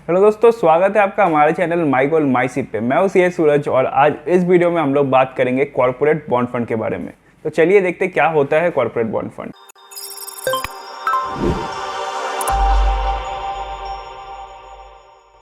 Hello दोस्तों, स्वागत है आपका हमारे channel my goal my seat पे। मैं हूं सीए सूरज और आज इस वीडियो में हम लोग बात करेंगे कॉर्पोरेट बॉन्ड फंड के बारे में। तो चलिए देखते हैं क्या होता है कॉर्पोरेट बॉन्ड फंड।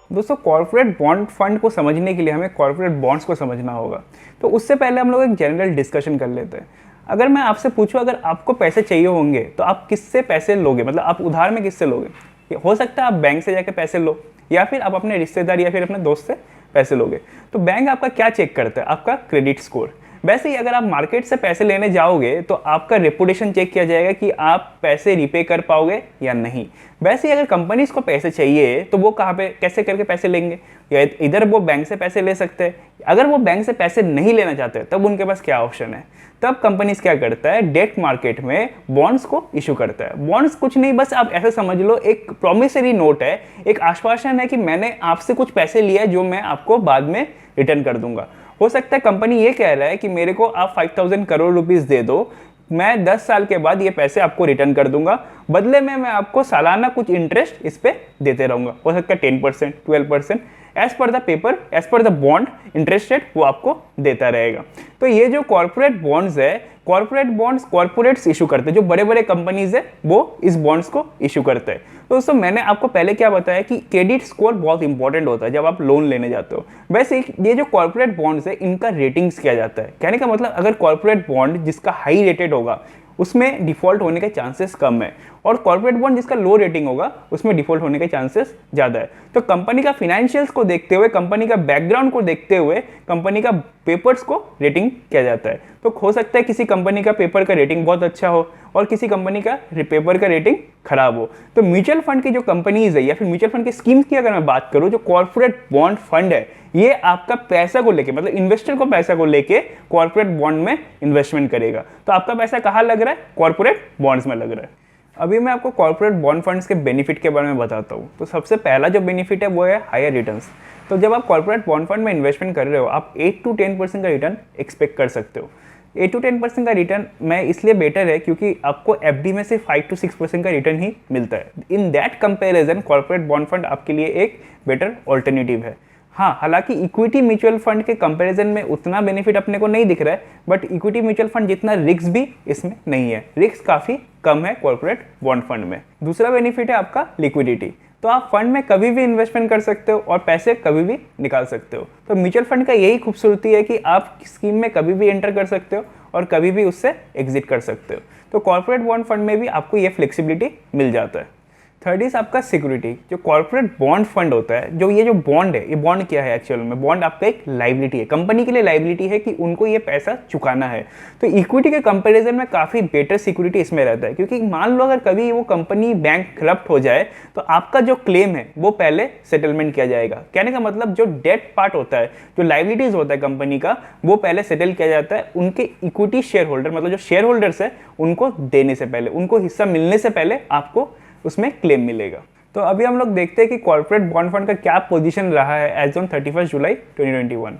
दोस्तों, कॉर्पोरेट बॉन्ड फंड को समझने के लिए हमें कॉर्पोरेट बॉन्ड्स को समझना होगा। तो उससे पहले हम लोग एक जनरल डिस्कशन कर लेते हैं। अगर मैं आपसे पूछूं, अगर आपको पैसे चाहिए होंगे तो आप किससे पैसे लोगे, मतलब आप उधार में किससे लोगे? हो सकता है आप बैंक से जाकर पैसे लो या फिर आप अपने रिश्तेदार या फिर अपने दोस्त से पैसे लोगे। तो बैंक आपका क्या चेक करता है? आपका क्रेडिट स्कोर। वैसे ही अगर आप मार्केट से पैसे लेने जाओगे तो आपका रेपुटेशन चेक किया जाएगा कि आप पैसे रिपे कर पाओगे या नहीं। वैसे ही अगर कंपनीज को पैसे चाहिए तो वो कहाँ पे कैसे करके पैसे लेंगे? या इधर वो बैंक से पैसे ले सकते हैं। अगर वो बैंक से पैसे नहीं लेना चाहते तब उनके पास क्या ऑप्शन है? तब कंपनीज क्या करता है, डेट मार्केट में बॉन्ड्स को इशू करता है। बॉन्ड्स कुछ नहीं, बस आप ऐसे समझ लो एक प्रॉमिसरी नोट है, एक आश्वासन है कि मैंने आपसे कुछ पैसे लिए हैं जो मैं आपको बाद में रिटर्न कर दूंगा। हो सकता है कंपनी ये कह रहा है कि मेरे को आप 5000 करोड़ रुपीस दे दो, मैं 10 साल के बाद ये पैसे आपको रिटर्न कर दूंगा, बदले में मैं आपको सालाना कुछ इंटरेस्ट इस पे देते रहूंगा। हो सकता है 10%, 12%, as per the paper, as per the bond interest rate वो आपको देता रहेगा। तो ये जो कॉर्पोरेट बॉन्ड्स है, कॉर्पोरेट बॉन्ड्स कॉर्पोरेट्स इशू करते हैं। जो बड़े बड़े कंपनीज है वो इस बॉन्ड्स को इशू करते हैं। तो दोस्तों, मैंने आपको पहले क्या बताया कि क्रेडिट स्कोर बहुत इंपॉर्टेंट होता है जब आप लोन लेने जाते हो। वैसे ये जो कॉर्पोरेट बॉन्ड्स है इनका रेटिंग्स किया जाता है। कहने का मतलब अगर कॉर्पोरेट बॉन्ड जिसका हाई रेटेड होगा उसमें डिफॉल्ट होने के चांसेस कम है, और कॉर्पोरेट बॉन्ड जिसका लो रेटिंग होगा उसमें डिफॉल्ट होने के चांसेस ज़्यादा है। तो कंपनी का फाइनेंशियल्स को देखते हुए, कंपनी का बैकग्राउंड को देखते हुए कंपनी का पेपर्स को रेटिंग किया जाता है। तो हो सकता है किसी कंपनी का पेपर का रेटिंग बहुत अच्छा हो और किसी कंपनी का पेपर का रेटिंग खराब हो। तो म्यूचुअल फंड की जो कंपनीज है या फिर म्यूचुअल फंड की स्कीम्स की अगर मैं बात करूं, जो कॉर्पोरेट बॉन्ड फंड है ये आपका पैसा को लेके, मतलब इन्वेस्टर को पैसा को लेके कॉर्पोरेट बॉन्ड में इन्वेस्टमेंट करेगा। तो आपका पैसा कहाँ लग रहा है? कॉर्पोरेट बॉन्ड्स में लग रहा है। अभी मैं आपको कॉर्पोरेट बॉन्ड फंड्स के बेनिफिट के बारे में बताता हूँ। तो सबसे पहला जो बेनिफिट है वो है हायर रिटर्न्स। तो जब आप कॉर्पोरेट बॉन्ड फंड में इन्वेस्टमेंट कर रहे हो, आप 8 to 10% का रिटर्न एक्सपेक्ट कर सकते हो। 8 to 10% का रिटर्न मैं इसलिए बेटर है क्योंकि आपको एफडी में से 5 to 6% का रिटर्न ही मिलता है। In that comparison corporate bond fund आपके लिए एक बेटर ऑल्टरनेटिव है। हाँ, हालांकि इक्विटी म्यूचुअल फंड के कंपैरिजन में उतना बेनिफिट अपने को नहीं दिख रहा है, बट इक्विटी म्यूचुअल फंड जितना रिस्क भी इसमें नहीं है। रिस्क काफ़ी कम है कॉर्पोरेट बॉन्ड फंड में। दूसरा बेनिफिट है आपका लिक्विडिटी। तो आप फंड में कभी भी इन्वेस्टमेंट कर सकते हो और पैसे कभी भी निकाल सकते हो। तो म्यूचुअल फंड का यही खूबसूरती है कि आप स्कीम में कभी भी एंटर कर सकते हो और कभी भी उससे एग्जिट कर सकते हो। तो कॉर्पोरेट बॉन्ड फंड में भी आपको ये फ्लेक्सिबिलिटी मिल जाता है। थर्ड इज आपका सिक्योरिटी। जो कॉर्पोरेट बॉन्ड फंड होता है, जो ये जो बॉन्ड है, ये बॉन्ड क्या है एक्चुअल में? बॉन्ड आपका एक लाइबिलिटी है, कंपनी के लिए लाइबिलिटी है कि उनको ये पैसा चुकाना है। तो इक्विटी के कंपैरिजन में काफ़ी बेटर सिक्योरिटी इसमें रहता है, क्योंकि मान लो अगर कभी वो कंपनी बैंक करप्ट हो जाए तो आपका जो क्लेम है वो पहले सेटलमेंट किया जाएगा। कहने का मतलब जो डेट पार्ट होता है, जो लाइबिलिटीज होता है कंपनी का, वो पहले सेटल किया जाता है उनके इक्विटी शेयर होल्डर, मतलब जो शेयर होल्डर्स है उनको देने से पहले, उनको हिस्सा मिलने से पहले आपको उसमें क्लेम मिलेगा। तो अभी हम लोग देखते हैं कि कॉर्पोरेट बॉन्ड फंड का क्या पोजीशन रहा है एज ऑन 31 जुलाई 2021।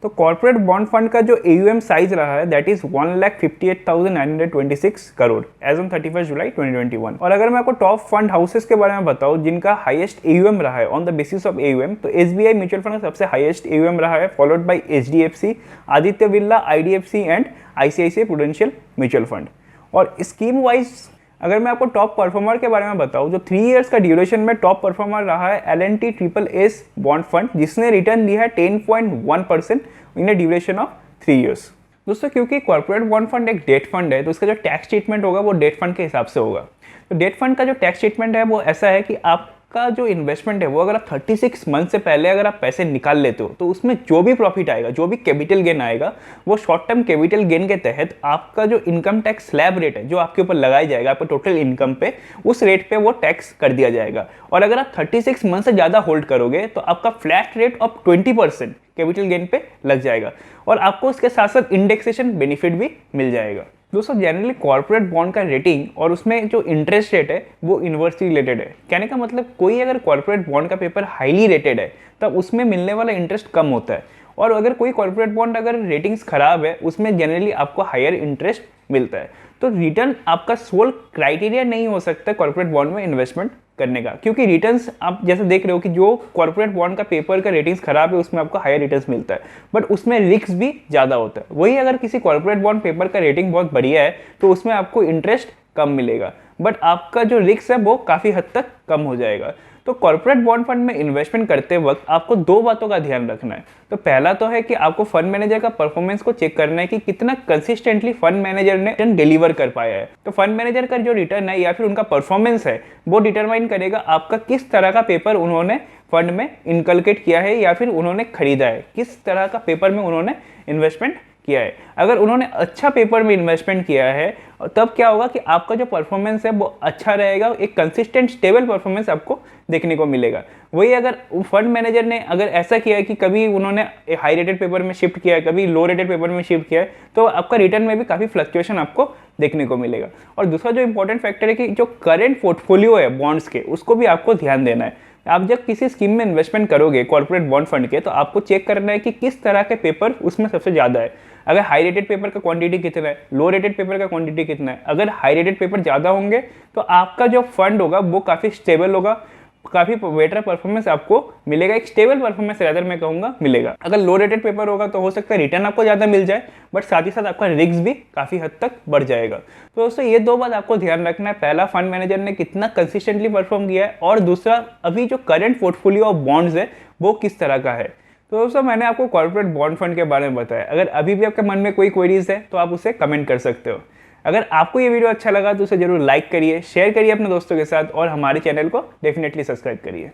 तो कॉर्पोरेट बॉन्ड फंड का जो AUM साइज रहा है that is 1,58,926 crore as on 31 जुलाई 2021। और अगर मैं आपको टॉप फंड हाउसेस के बारे में बताऊं जिनका हाईएस्ट AUM रहा है on the basis of AUM, तो SBI म्यूचुअल फंड का सबसे हाईएस्ट AUM रहा है, followed by HDFC, Aditya Birla, IDFC and ICICI prudential mutual fund. और स्कीम वाइज अगर मैं आपको टॉप परफॉर्मर के बारे में बताऊं, जो 3 इयर्स का ड्यूरेशन में टॉप परफॉर्मर रहा है L&T AAA बॉन्ड फंड, जिसने रिटर्न दिया है 10.1% इन ए ड्यूरेशन ऑफ 3 इयर्स। दोस्तों, क्योंकि कॉर्पोरेट बॉन्ड फंड एक डेट फंड है तो इसका जो टैक्स ट्रीटमेंट होगा वो डेट फंड के हिसाब से होगा। तो डेट फंड का जो टैक्स ट्रीटमेंट है वो ऐसा है कि आपका जो इन्वेस्टमेंट है वो अगर आप 36 मंथ से पहले अगर आप पैसे निकाल लेते हो तो उसमें जो भी प्रॉफिट आएगा, जो भी कैपिटल गेन आएगा, वो शॉर्ट टर्म कैपिटल गेन के तहत आपका जो इनकम टैक्स स्लैब रेट है जो आपके ऊपर लगाया जाएगा आपको टोटल इनकम पे, उस रेट पे वो टैक्स कर दिया जाएगा। और अगर आप 36 मंथ से ज़्यादा होल्ड करोगे तो आपका flat rate of 20% capital gain पे लग जाएगा और आपको उसके साथ साथ इंडेक्सेशन बेनिफिट भी मिल जाएगा। दोस्तों, जनरली कॉर्पोरेट बॉन्ड का रेटिंग और उसमें जो इंटरेस्ट रेट है वो इन्वर्सली रिलेटेड है। कहने का मतलब कोई अगर कॉर्पोरेट बॉन्ड का पेपर हाईली रेटेड है तब उसमें मिलने वाला इंटरेस्ट कम होता है, और अगर कोई कॉर्पोरेट बॉन्ड अगर रेटिंग्स खराब है उसमें जनरली आपको हायर इंटरेस्ट मिलता है। तो रिटर्न आपका सोल क्राइटेरिया नहीं हो सकता कॉर्पोरेट बॉन्ड में इन्वेस्टमेंट करने का, क्योंकि रिटर्न्स आप जैसे देख रहे हो कि जो कॉर्पोरेट बॉन्ड का पेपर का रेटिंग्स खराब है उसमें आपको हायर रिटर्न्स मिलता है, बट उसमें रिस्क भी ज़्यादा होता है। वही अगर किसी कॉर्पोरेट बॉन्ड पेपर का रेटिंग बहुत बढ़िया है तो उसमें आपको इंटरेस्ट कम मिलेगा, बट आपका जो रिस्क है वो काफ़ी हद तक कम हो जाएगा। तो कॉर्पोरेट बॉन्ड फंड में इन्वेस्टमेंट करते वक्त आपको दो बातों का ध्यान रखना है। तो पहला तो है कि आपको फंड मैनेजर का परफॉर्मेंस को चेक करना है कि कितना कंसिस्टेंटली फंड मैनेजर ने रिटर्न डिलीवर कर पाया है। तो फंड मैनेजर का जो रिटर्न है या फिर उनका परफॉर्मेंस है वो डिटरमाइन करेगा आपका किस तरह का पेपर उन्होंने फंड में इनकलकेट किया है या फिर उन्होंने खरीदा है, किस तरह का पेपर में उन्होंने इन्वेस्टमेंट किया है। अगर उन्होंने अच्छा पेपर में इन्वेस्टमेंट किया है तब क्या होगा कि आपका जो परफॉर्मेंस है वो अच्छा रहेगा, एक कंसिस्टेंट स्टेबल परफॉर्मेंस आपको देखने को मिलेगा। वही अगर फंड मैनेजर ने अगर ऐसा किया है कि कभी उन्होंने हाई रेटेड पेपर में शिफ्ट किया है, कभी लो रेटेड पेपर में शिफ्ट किया है, तो आपका रिटर्न में भी काफ़ी फ्लक्चुएशन आपको देखने को मिलेगा। और दूसरा जो इंपॉर्टेंट फैक्टर है कि जो करेंट पोर्टफोलियो है बॉन्ड्स के, उसको भी आपको ध्यान देना है। आप जब किसी स्कीम में इन्वेस्टमेंट करोगे कॉर्पोरेट बॉन्ड फंड के, तो आपको चेक करना है कि किस तरह के पेपर उसमें सबसे ज़्यादा है। अगर हाई रेटेड पेपर का क्वांटिटी कितना है, लो रेटेड पेपर का क्वांटिटी कितना है। अगर हाई रेटेड पेपर ज़्यादा होंगे तो आपका जो फंड होगा वो काफ़ी स्टेबल होगा, काफ़ी बेटर परफॉर्मेंस आपको मिलेगा, एक स्टेबल परफॉर्मेंस rather मैं कहूँगा मिलेगा। अगर लो रेटेड पेपर होगा तो हो सकता है रिटर्न आपको ज़्यादा मिल जाए, बट साथ ही साथ आपका रिस्क भी काफ़ी हद तक बढ़ जाएगा। तो दोस्तों ये दो बात आपको ध्यान रखना है, पहला फंड मैनेजर ने कितना कंसिस्टेंटली परफॉर्म किया है, और दूसरा अभी जो करंट पोर्टफोलियो ऑफ बॉन्ड्स है वो किस तरह का है। तो दोस्तों मैंने आपको कॉर्पोरेट बॉन्ड फंड के बारे में बताया। अगर अभी भी आपके मन में कोई क्वेरीज है तो आप उसे कमेंट कर सकते हो। अगर आपको ये वीडियो अच्छा लगा तो उसे जरूर लाइक करिए, शेयर करिए अपने दोस्तों के साथ, और हमारे चैनल को डेफिनेटली सब्सक्राइब करिए।